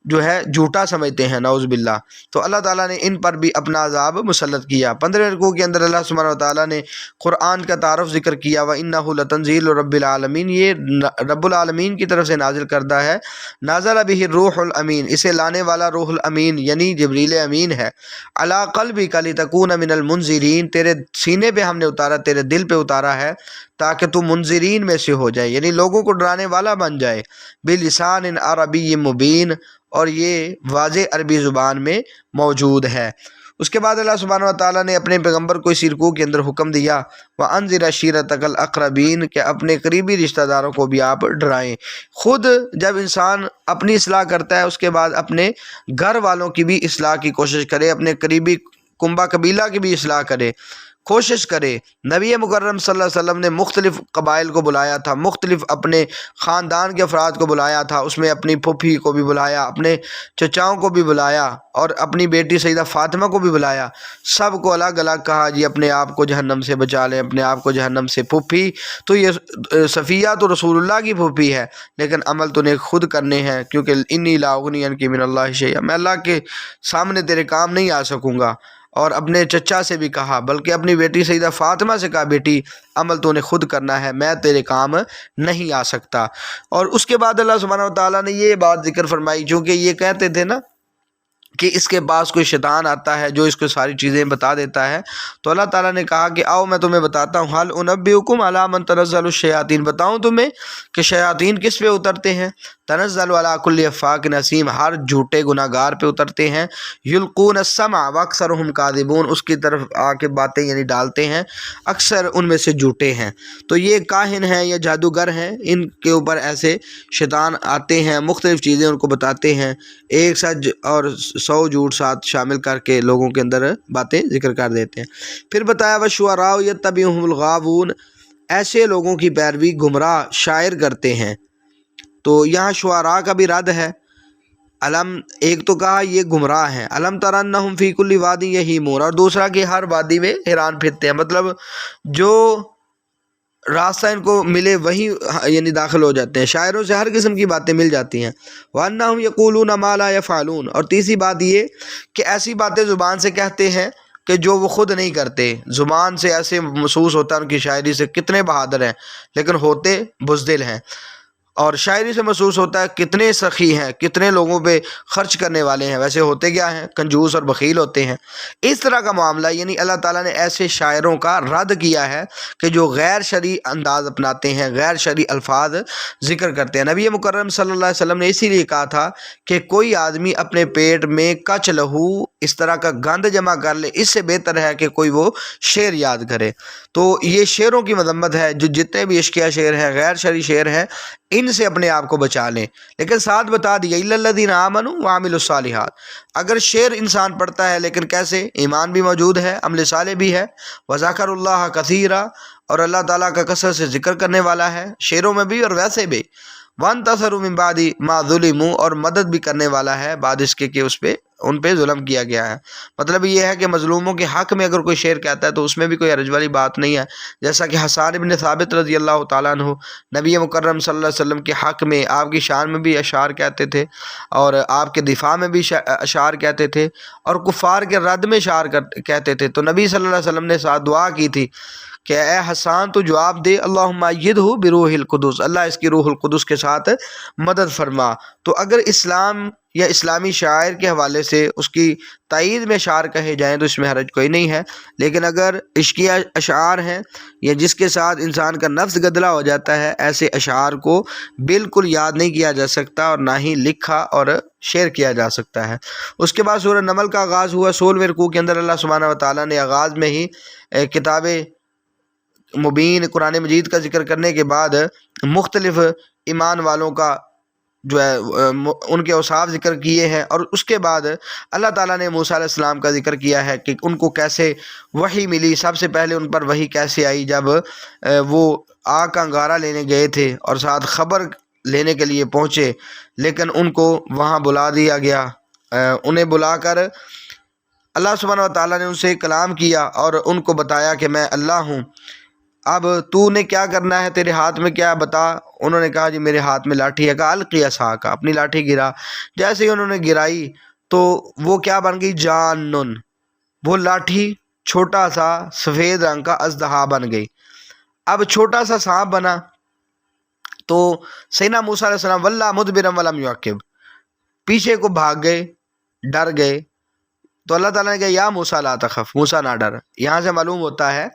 جو ہے جھوٹا سمجھتے ہیں، نعوذ باللہ۔ تو اللہ تعالیٰ نے ان پر بھی اپنا عذاب مسلط کیا۔ 15ویں رکوع کے اندر اللہ سبحانہ و تعالیٰ نے قرآن کا تعارف ذکر کیا، وَإِنَّهُ لَتَنزِيلُ رَبِّ الْعَالَمِينَ، یہ رب العالمین کی طرف سے نازل کردہ ہے، نازل بِهِ الروح الامین، اسے لانے والا روح الامین یعنی جبریل امین ہے، عَلَىٰ قَلْبِكَ لِتَكُونَ مِنَ الْمُنذِرِينَ، تیرے سینے پہ ہم نے اتارا، تیرے دل پہ اتارا ہے تاکہ تو منذرین میں سے ہو جائے، یعنی لوگوں کو ڈرانے والا بن جائے، بِلِسَانٍ عَرَبِيٍّ مُبِينٍ، اور یہ واضح عربی زبان میں موجود ہے۔ اس کے بعد اللہ سبحانہ و تعالیٰ نے اپنے پیغمبر کو اسی رکوع کے اندر حکم دیا، وَأَنذِرْ عَشِيرَتَكَ الْأَقْرَبِينَ، کہ اپنے قریبی رشتہ داروں کو بھی آپ ڈرائیں۔ خود جب انسان اپنی اصلاح کرتا ہے، اس کے بعد اپنے گھر والوں کی بھی اصلاح کی کوشش کرے، اپنے قریبی کنبہ قبیلہ کی بھی اصلاح کرے، کوشش کرے۔ نبی مکرم صلی اللہ علیہ وسلم نے مختلف قبائل کو بلایا تھا، مختلف اپنے خاندان کے افراد کو بلایا تھا، اس میں اپنی پھوپھی کو بھی بلایا، اپنے چچاؤں کو بھی بلایا، اور اپنی بیٹی سیدہ فاطمہ کو بھی بلایا، سب کو الگ الگ کہا جی اپنے آپ کو جہنم سے بچا لیں، اپنے آپ کو جہنم سے۔ پھوپھی تو یہ صفیہ تو رسول اللہ کی پھوپھی ہے، لیکن عمل تو نے خود کرنے ہیں، کیونکہ انی لا اغنی عنک من اللہ شیئا، میں اللہ کے سامنے تیرے کام نہیں آ سکوں گا۔ اور اپنے چچا سے بھی کہا، بلکہ اپنی بیٹی سیدہ فاطمہ سے کہا بیٹی عمل تو نے خود کرنا ہے، میں تیرے کام نہیں آ سکتا۔ اور اس کے بعد اللہ سبحانہ و تعالیٰ نے یہ بات ذکر فرمائی، چونکہ یہ کہتے تھے نا کہ اس کے پاس کوئی شیطان آتا ہے جو اس کو ساری چیزیں بتا دیتا ہے، تو اللہ تعالیٰ نے کہا کہ آؤ میں تمہیں بتاتا ہوں، هل انبئکم علی من تنزل الشیاطین، بتاؤں تمہیں کہ شیاطین کس پہ اترتے ہیں؟ تنزل علی کل افاک نسیم، ہر جھوٹے گناہ گار پہ اترتے ہیں، یلقون السمع واکثرهم کاذبون، اس کی طرف آ کے باتیں یعنی ڈالتے ہیں، اکثر ان میں سے جھوٹے ہیں۔ تو یہ کاہن ہیں یا جادوگر ہیں، ان کے اوپر ایسے شیطان آتے ہیں، مختلف چیزیں ان کو بتاتے ہیں، ایک سچ اور 100 جھوٹ ساتھ شامل کر کے لوگوں کے اندر باتیں ذکر کر دیتے ہیں۔ پھر بتایا وَالشُّعَرَاءُ يَتَّبِعُهُمُ الْغَاوُونَ، ایسے لوگوں کی پیروی گمراہ شاعر کرتے ہیں۔ تو یہاں شعراء کا بھی رد ہے، علم ایک تو کہا یہ گمراہ ہیں، علم تر انہم فی کل وادی یہیمون، اور دوسرا کہ ہر وادی میں حیران پھرتے ہیں، مطلب جو راستہ ان کو ملے وہیں یعنی داخل ہو جاتے ہیں۔ شاعروں سے ہر قسم کی باتیں مل جاتی ہیں۔ وَأَنَّهُمْ يَقُولُونَ مَا لَا يَفْعَلُونَ، اور تیسری بات یہ کہ ایسی باتیں زبان سے کہتے ہیں کہ جو وہ خود نہیں کرتے۔ زبان سے ایسے محسوس ہوتا ہے ان کی شاعری سے کتنے بہادر ہیں، لیکن ہوتے بزدل ہیں۔ اور شاعری سے محسوس ہوتا ہے کتنے سخی ہیں، کتنے لوگوں پہ خرچ کرنے والے ہیں، ویسے ہوتے کیا ہیں؟ کنجوس اور بخیل ہوتے ہیں۔ اس طرح کا معاملہ یعنی اللہ تعالیٰ نے ایسے شاعروں کا رد کیا ہے کہ جو غیر شرعی انداز اپناتے ہیں، غیر شرعی الفاظ ذکر کرتے ہیں۔ نبی مکرم صلی اللہ علیہ وسلم نے اسی لیے کہا تھا کہ کوئی آدمی اپنے پیٹ میں کچ لہو اس طرح کا گند جمع کر لے، اس سے بہتر ہے کہ کوئی وہ شعر یاد کرے۔ تو یہ شعروں کی مذمت ہے، جو جتنے بھی عشقیہ شعر ہیں، غیر شرعی شعر ہیں، ان سے اپنے آپ کو بچا لیں۔ لیکن ساتھ بتا دیا الا الذین آمنوا وعملوا الصالحات، اگر شعر انسان پڑھتا ہے لیکن کیسے؟ ایمان بھی موجود ہے، عمل صالح بھی ہے، وذکر اللہ کثیرا، اور اللہ تعالیٰ کا کثرت سے ذکر کرنے والا ہے، شعروں میں بھی اور ویسے بھی، وانتصروا من بعد ما ظلموا، اور مدد بھی کرنے والا ہے بعد اس کے کہ ان پہ ظلم کیا گیا ہے۔ مطلب یہ ہے کہ مظلوموں کے حق میں اگر کوئی شعر کہتا ہے تو اس میں بھی کوئی حرج والی بات نہیں ہے، جیسا کہ حسان بن ثابت رضی اللہ تعالیٰ عنہ نبی مکرم صلی اللہ علیہ وسلم کے حق میں، آپ کی شان میں بھی اشعار کہتے تھے، اور آپ کے دفاع میں بھی اشعار کہتے تھے، اور کفار کے رد میں اشعار کہتے تھے۔ تو نبی صلی اللہ علیہ وسلم نے ساتھ دعا کی تھی کہ اے حسان تو جواب دے، اللہم ایدہ بروح القدس، اللہ اس کی روح القدس کے ساتھ مدد فرما۔ تو اگر اسلام یا اسلامی شاعر کے حوالے سے اس کی تائید میں اشعار کہے جائیں تو اس میں حرج کوئی نہیں ہے، لیکن اگر عشقیہ اشعار ہیں یا جس کے ساتھ انسان کا نفس گدلا ہو جاتا ہے، ایسے اشعار کو بالکل یاد نہیں کیا جا سکتا اور نہ ہی لکھا اور شعر کیا جا سکتا ہے۔ اس کے بعد سورہ نمل کا آغاز ہوا۔ 16ویں رکوع کے اندر اللہ سبحانہ وتعالیٰ نے آغاز میں ہی کتاب مبین قرآن مجید کا ذکر کرنے کے بعد مختلف ایمان والوں کا جو ہے ان کے اوصاف ذکر کیے ہیں، اور اس کے بعد اللہ تعالیٰ نے موسیٰ علیہ السلام کا ذکر کیا ہے کہ ان کو کیسے وحی ملی۔ سب سے پہلے ان پر وحی کیسے آئی؟ جب وہ آگ کا انگارہ لینے گئے تھے اور ساتھ خبر لینے کے لیے پہنچے، لیکن ان کو وہاں بلا دیا گیا۔ انہیں بلا کر اللہ سبحانہ و تعالیٰ نے ان سے کلام کیا اور ان کو بتایا کہ میں اللہ ہوں، اب تو نے کیا کرنا ہے، تیرے ہاتھ میں کیا بتا۔ انہوں نے کہا جی میرے ہاتھ میں لاٹھی ہے۔ کہا القی عصاک، اپنی لاٹھی گرا۔ جیسے ہی انہوں نے گرائی تو وہ کیا بن گئی؟ جانن، وہ لاٹھی چھوٹا سا سفید رنگ کا اژدہا بن گئی۔ اب چھوٹا سا سانپ بنا تو سیدنا موسیٰ علیہ السلام واللہ مدبرا ولم یعقب، پیچھے کو بھاگ گئے، ڈر گئے۔ تو اللہ تعالیٰ نے کہا یا موسیٰ لا تخف، موسیٰ نہ ڈر۔ یہاں سے معلوم ہوتا ہے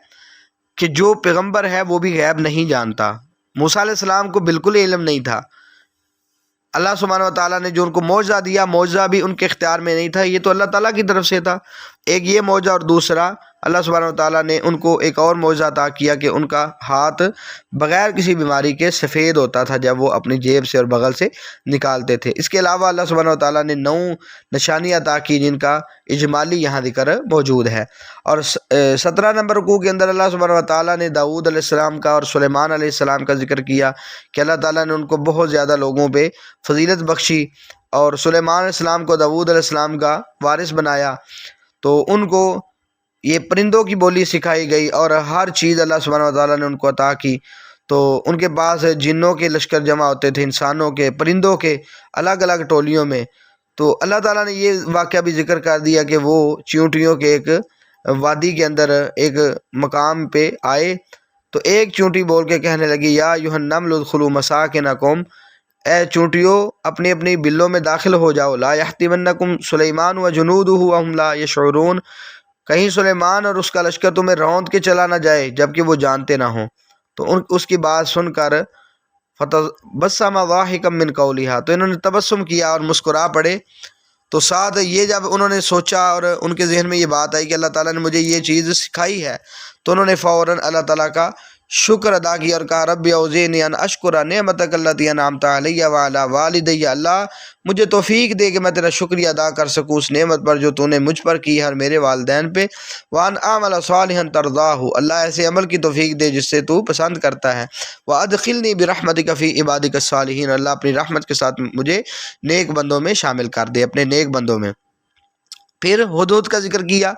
کہ جو پیغمبر ہے وہ بھی غیب نہیں جانتا۔ موسیٰ علیہ السلام کو بالکل علم نہیں تھا۔ اللہ سبحانہ و تعالیٰ نے جو ان کو معجزہ دیا، معجزہ بھی ان کے اختیار میں نہیں تھا، یہ تو اللہ تعالیٰ کی طرف سے تھا۔ ایک یہ معجزہ، اور دوسرا اللہ سبحانہ و تعالیٰ نے ان کو ایک اور معجزہ عطا کیا کہ ان کا ہاتھ بغیر کسی بیماری کے سفید ہوتا تھا جب وہ اپنی جیب سے اور بغل سے نکالتے تھے۔ اس کے علاوہ اللہ سبحانہ و تعالیٰ نے 9 نشانیاں عطا کی جن کا اجمالی یہاں ذکر موجود ہے۔ اور 17 نمبر رکوع کے اندر اللہ سبحانہ و تعالیٰ نے داؤد علیہ السلام کا اور سلیمان علیہ السلام کا ذکر کیا کہ اللہ تعالیٰ نے ان کو بہت زیادہ لوگوں پہ فضیلت بخشی، اور سلیمان علیہ السلام کو داؤد علیہ السلام کا وارث بنایا۔ تو ان کو یہ پرندوں کی بولی سکھائی گئی اور ہر چیز اللہ سبحانہ و تعالیٰ نے ان کو عطا کی۔ تو ان کے پاس جنوں کے لشکر جمع ہوتے تھے، انسانوں کے، پرندوں کے، الگ الگ ٹولیوں میں۔ تو اللہ تعالیٰ نے یہ واقعہ بھی ذکر کر دیا کہ وہ چیونٹیوں کے ایک وادی کے اندر ایک مقام پہ آئے تو ایک چونٹی بول کے کہنے لگی یا ایھا النمل ادخلوا مساکنکم، اے چونٹیوں اپنی اپنی بلوں میں داخل ہو جاؤ، لا یحطمنکم سلیمان وجنودہ وہم لا یشعرون، کہیں سلیمان اور اس کا لشکر تمہیں روند کے چلا نہ جائے جبکہ وہ جانتے نہ ہوں۔ تو اس کی بات سن کر فتبسم ضاحکا من قولہا، تو انہوں نے تبسم کیا اور مسکرا پڑے۔ تو ساتھ یہ جب انہوں نے سوچا اور ان کے ذہن میں یہ بات آئی کہ اللہ تعالیٰ نے مجھے یہ چیز سکھائی ہے، تو انہوں نے فوراً اللہ تعالیٰ کا شکر ادا کیا اور کہا رب اوزعنی ان اشکر نعمتک التی انعمت علی وعلی والدی، اللہ مجھے توفیق دے کہ میں تیرا شکریہ ادا کر سکوں اس نعمت پر جو تو نے مجھ پر کی ہے اور میرے والدین پہ، وان اعمل صالحا ترضاہ، اللہ ایسے عمل کی توفیق دے جس سے تو پسند کرتا ہے، وادخلنی برحمتک فی عبادک الصالحین، اللہ اپنی رحمت کے ساتھ مجھے نیک بندوں میں شامل کر دے، اپنے نیک بندوں میں۔ پھر ہدہد کا ذکر کیا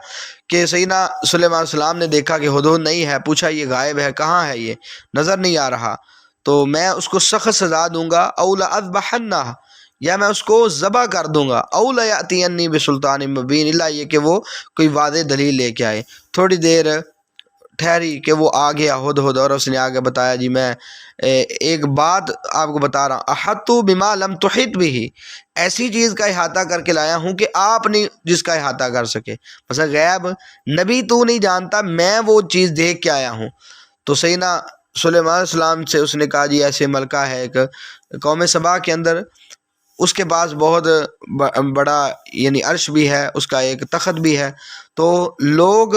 کہ سیدنا سلیمان علیہ السلام نے دیکھا کہ ہدہد نہیں ہے، پوچھا یہ غائب ہے، کہاں ہے، یہ نظر نہیں آ رہا، تو میں اس کو سخت سزا دوں گا، او لأذبحنہ، یا میں اس کو ذبح کر دوں گا، او لیأتینی بسلطان مبین، اللہ یہ کہ وہ کوئی واضح دلیل لے کے آئے۔ تھوڑی دیر ٹھہری کہ وہ آ گیا ہدہد، اور اس نے آگے بتایا جی میں ایک بات آپ کو بتا رہا ہوں، احطت بما لم تحط بہ، ایسی چیز کا احاطہ کر کے لایا ہوں کہ آپ نہیں جس کا احاطہ کر سکے، مثلا غیب نبی تو نہیں جانتا، میں وہ چیز دیکھ کے آیا ہوں۔ تو سیدنا سلیمان علیہ السلام سے اس نے کہا جی ایسے ملکہ ہے ایک قوم سبا کے اندر، اس کے پاس بہت بڑا یعنی عرش بھی ہے، اس کا ایک تخت بھی ہے، تو لوگ،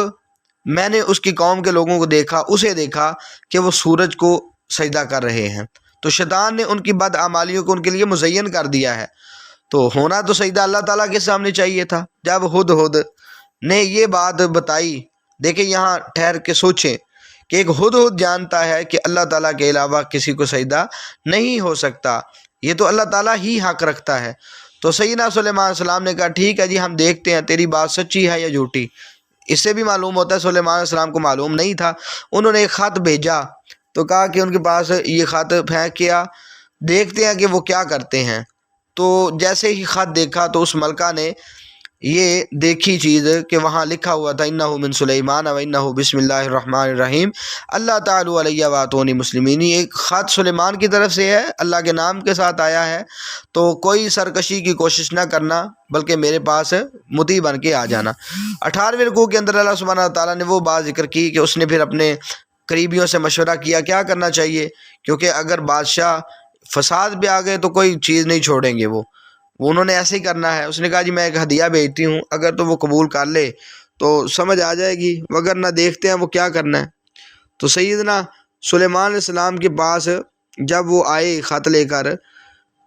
میں نے اس کی قوم کے لوگوں کو دیکھا، اسے دیکھا کہ وہ سورج کو سجدہ کر رہے ہیں، تو شیطان نے ان کی بد اعمالیوں کو ان کے لیے مزین کر دیا ہے، تو ہونا تو سجدہ اللہ تعالیٰ کے سامنے چاہیے تھا۔ جب ہدہد نے یہ بات بتائی، دیکھیں یہاں ٹھہر کے سوچیں کہ ایک ہدہد جانتا ہے کہ اللہ تعالیٰ کے علاوہ کسی کو سجدہ نہیں ہو سکتا، یہ تو اللہ تعالیٰ ہی حق رکھتا ہے۔ تو سیدنا سلیمان علیہ السلام نے کہا ٹھیک ہے جی ہم دیکھتے ہیں تیری بات سچی ہے یا جھوٹی۔ اس سے بھی معلوم ہوتا ہے سلیمان علیہ السلام کو معلوم نہیں تھا، انہوں نے ایک خط بھیجا، تو کہا کہ ان کے پاس یہ خط پھینک کیا، دیکھتے ہیں کہ وہ کیا کرتے ہیں۔ تو جیسے ہی خط دیکھا تو اس ملکہ نے یہ دیکھی چیز کہ وہاں لکھا ہوا تھا انہ من سلیمان و انہ بسم اللہ الرحمن الرحیم اللہ تعالی علیہ واتونی مسلمین، ایک خط سلیمان کی طرف سے ہے، اللہ کے نام کے ساتھ آیا ہے، تو کوئی سرکشی کی کوشش نہ کرنا بلکہ میرے پاس مطیع بن کے آ جانا۔ 18ویں رکوع کے اندر اللہ سبحانہ تعالیٰ نے وہ بات ذکر کی کہ اس نے پھر اپنے قریبیوں سے مشورہ کیا کیا کرنا چاہیے، کیونکہ اگر بادشاہ فساد پہ آ گئے تو کوئی چیز نہیں چھوڑیں گے، وہ انہوں نے ایسے ہی کرنا ہے۔ اس نے کہا جی میں ایک ہدیہ بھیجتی ہوں، اگر تو وہ قبول کر لے تو سمجھ آ جائے گی، مگر نہ دیکھتے ہیں وہ کیا کرنا ہے۔ تو سیدنا سلیمان علیہ السلام کے پاس جب وہ آئے خط لے کر،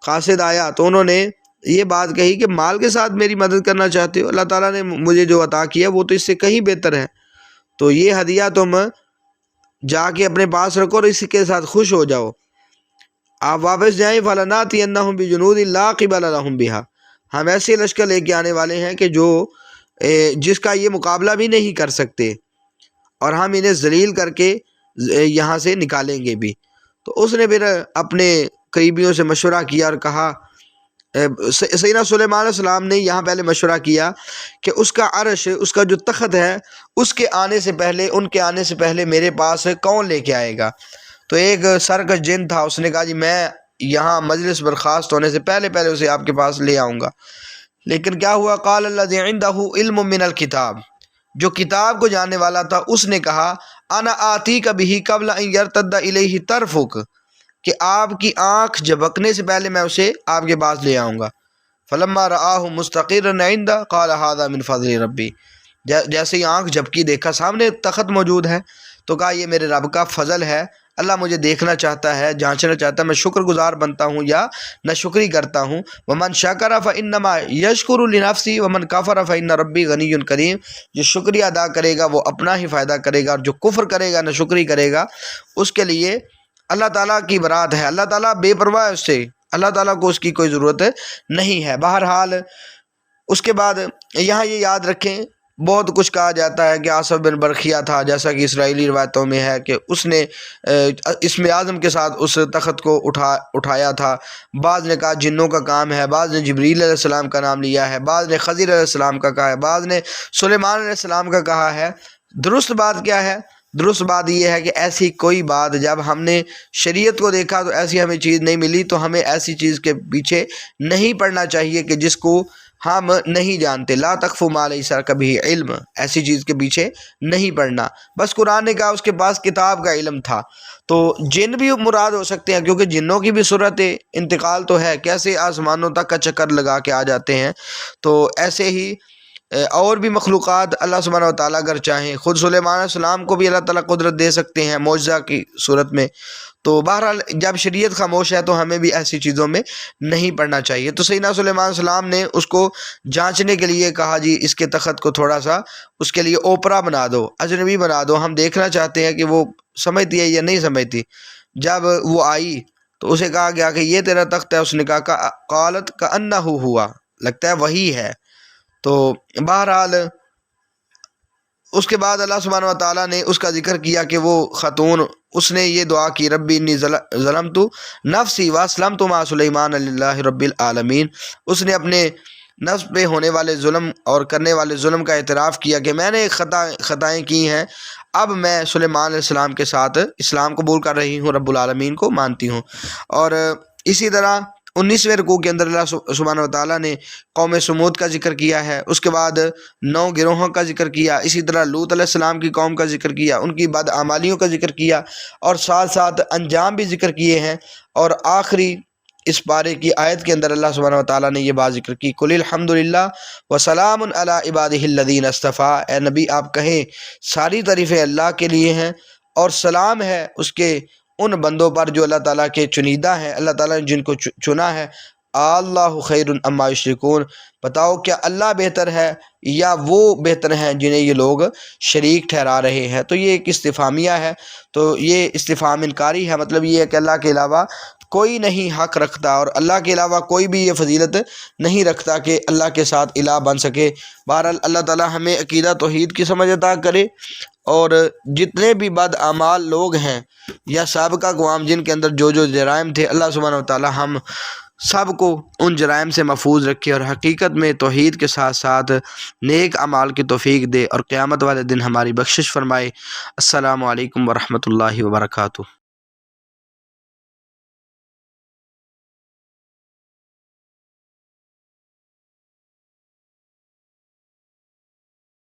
قاصد آیا، تو انہوں نے یہ بات کہی کہ مال کے ساتھ میری مدد کرنا چاہتے ہو، اللہ تعالیٰ نے مجھے جو عطا کیا وہ تو اس سے کہیں بہتر ہے، تو یہ ہدیہ تم جا کے اپنے پاس رکھو اور اسی کے ساتھ خوش ہو جاؤ، آپ واپس جائیں۔ فَلَنَأْتِيَنَّهُم بِجُنُودٍ لَا قِبَلَ لَهُم بِهَا، ہم ایسے لشکر لے کے آنے والے ہیں کہ جو جس کا یہ مقابلہ بھی نہیں کر سکتے، اور ہم انہیں ذلیل کر کے یہاں سے نکالیں گے بھی۔ تو اس نے پھر اپنے قریبیوں سے مشورہ کیا اور کہا، سیدنا سلیمان علیہ السلام نے یہاں پہلے مشورہ کیا کہ اس کا عرش، اس کا جو تخت ہے، اس کے آنے سے پہلے، ان کے آنے سے پہلے میرے پاس کون لے کے آئے گا؟ تو ایک سرکش جن تھا، اس نے کہا جی میں یہاں مجلس برخاست ہونے سے پہلے اسے آپ کے پاس لے آؤں گا۔ لیکن کیا ہوا؟ قال الذی عندہ علم من الکتاب، جو کتاب کو جاننے والا تھا اس نے کہا انا آتیک بہ قبل ان یرتد الیہ طرفک، کہ آپ کی آنکھ جھپکنے سے پہلے میں اسے آپ کے پاس لے آؤں گا۔ فلما رآہ مستقرا عندہ قال ھذا من فضل ربی، جیسے ہی آنکھ جھپکی دیکھا سامنے تخت موجود ہے، تو کہا یہ میرے رب کا فضل ہے، اللہ مجھے دیکھنا چاہتا ہے، جانچنا چاہتا ہے میں شکر گزار بنتا ہوں یا نہ شکری کرتا ہوں۔ ومن شکر فانما یشکر لنفسہ ومن کفر فان ربی غنی کریم، جو شکریہ ادا کرے گا وہ اپنا ہی فائدہ کرے گا، اور جو کفر کرے گا، نہ شکری کرے گا، اس کے لیے اللہ تعالیٰ کی برات ہے، اللہ تعالیٰ بے پرواہ ہے اس سے، اللہ تعالیٰ کو اس کی کوئی ضرورت نہیں ہے۔ بہرحال اس کے بعد یہاں یہ یاد رکھیں، بہت کچھ کہا جاتا ہے کہ آصف بن برخیہ تھا، جیسا کہ اسرائیلی روایتوں میں ہے کہ اس نے اسم اعظم کے ساتھ اس تخت کو اٹھایا تھا، بعض نے کہا جنوں کا کام ہے، بعض نے جبریل علیہ السلام کا نام لیا ہے، بعض نے خضر علیہ السلام کا کہا ہے، بعض نے سلیمان علیہ السلام کا کہا ہے۔ درست بات کیا ہے؟ درست بات یہ ہے کہ ایسی کوئی بات جب ہم نے شریعت کو دیکھا تو ایسی ہمیں چیز نہیں ملی، تو ہمیں ایسی چیز کے پیچھے نہیں پڑنا چاہیے کہ جس کو ہم نہیں جانتے۔ لا تقف ما لیس لک بہ علم، ایسی چیز کے پیچھے نہیں پڑنا۔ بس قرآن نے کہا اس کے پاس کتاب کا علم تھا، تو جن بھی مراد ہو سکتے ہیں، کیونکہ جنوں کی بھی صورت انتقال تو ہے، کیسے آسمانوں تک کا چکر لگا کے آ جاتے ہیں، تو ایسے ہی اور بھی مخلوقات اللہ سبحانہ و تعالیٰ اگر چاہیں، خود سلیمان علیہ السلام کو بھی اللہ تعالیٰ قدرت دے سکتے ہیں معجزہ کی صورت میں۔ تو بہرحال جب شریعت خاموش ہے تو ہمیں بھی ایسی چیزوں میں نہیں پڑنا چاہیے۔ تو سیدنا سلیمان علیہ السلام نے اس کو جانچنے کے لیے کہا جی اس کے تخت کو تھوڑا سا اس کے لیے اوپرا بنا دو، اجنبی بنا دو، ہم دیکھنا چاہتے ہیں کہ وہ سمجھتی ہے یا نہیں سمجھتی۔ جب وہ آئی تو اسے کہا گیا کہ یہ تیرا تخت ہے، اس نے کہا قالت کأنہ ہوا، لگتا ہے وہی ہے۔ تو بہرحال اس کے بعد اللہ سبحانہ و تعالیٰ نے اس کا ذکر کیا کہ وہ خاتون اس نے یہ دعا کی ربی انی ظلمت نفسی واسلمت مع سلیمان للہ رب العالمین. اس نے اپنے نفس پہ ہونے والے ظلم اور کرنے والے ظلم کا اعتراف کیا کہ میں نے خطائیں کی ہیں، اب میں سلیمان علیہ السلام کے ساتھ اسلام قبول کر رہی ہوں، رب العالمین کو مانتی ہوں. اور اسی طرح 19ویں رکوع کے اندر اللہ سبحانہ و تعالیٰ نے قوم سمود کا ذکر کیا ہے، اس کے بعد 9 گروہوں کا ذکر کیا، اسی طرح لوط علیہ السلام کی قوم کا ذکر کیا، ان کی بدعمالیوں کا ذکر کیا، اور ساتھ ساتھ انجام بھی ذکر کیے ہیں. اور آخری اس پارے کی آیت کے اندر اللہ سبحانہ و تعالیٰ نے یہ بات ذکر کی، قل الحمدللہ وسلام علی عبادہ الذین اصطفیٰ. اے نبی آپ کہیں ساری تعریفیں اللہ کے لیے ہیں اور سلام ہے اس کے ان بندوں پر جو اللہ تعالیٰ کے چنیدہ ہیں، اللہ تعالیٰ نے جن کو چنا ہے. اللہ خیر اما یشرکون، بتاؤ کیا اللہ بہتر ہے یا وہ بہتر ہیں جنہیں یہ لوگ شریک ٹھہرا رہے ہیں. تو یہ ایک استفہامیہ ہے، تو یہ استفہام انکاری ہے، مطلب یہ ہے کہ اللہ کے علاوہ کوئی نہیں حق رکھتا اور اللہ کے علاوہ کوئی بھی یہ فضیلت نہیں رکھتا کہ اللہ کے ساتھ الہ بن سکے. بہرحال اللہ تعالیٰ ہمیں عقیدہ توحید کی سمجھ عطا کرے، اور جتنے بھی بد اعمال لوگ ہیں یا سابقہ اقوام جن کے اندر جو جرائم تھے، اللہ سبحانہ و تعالیٰ ہم سب کو ان جرائم سے محفوظ رکھے اور حقیقت میں توحید کے ساتھ ساتھ نیک اعمال کی توفیق دے اور قیامت والے دن ہماری بخشش فرمائے. السلام علیکم ورحمۃ اللہ وبرکاتہ.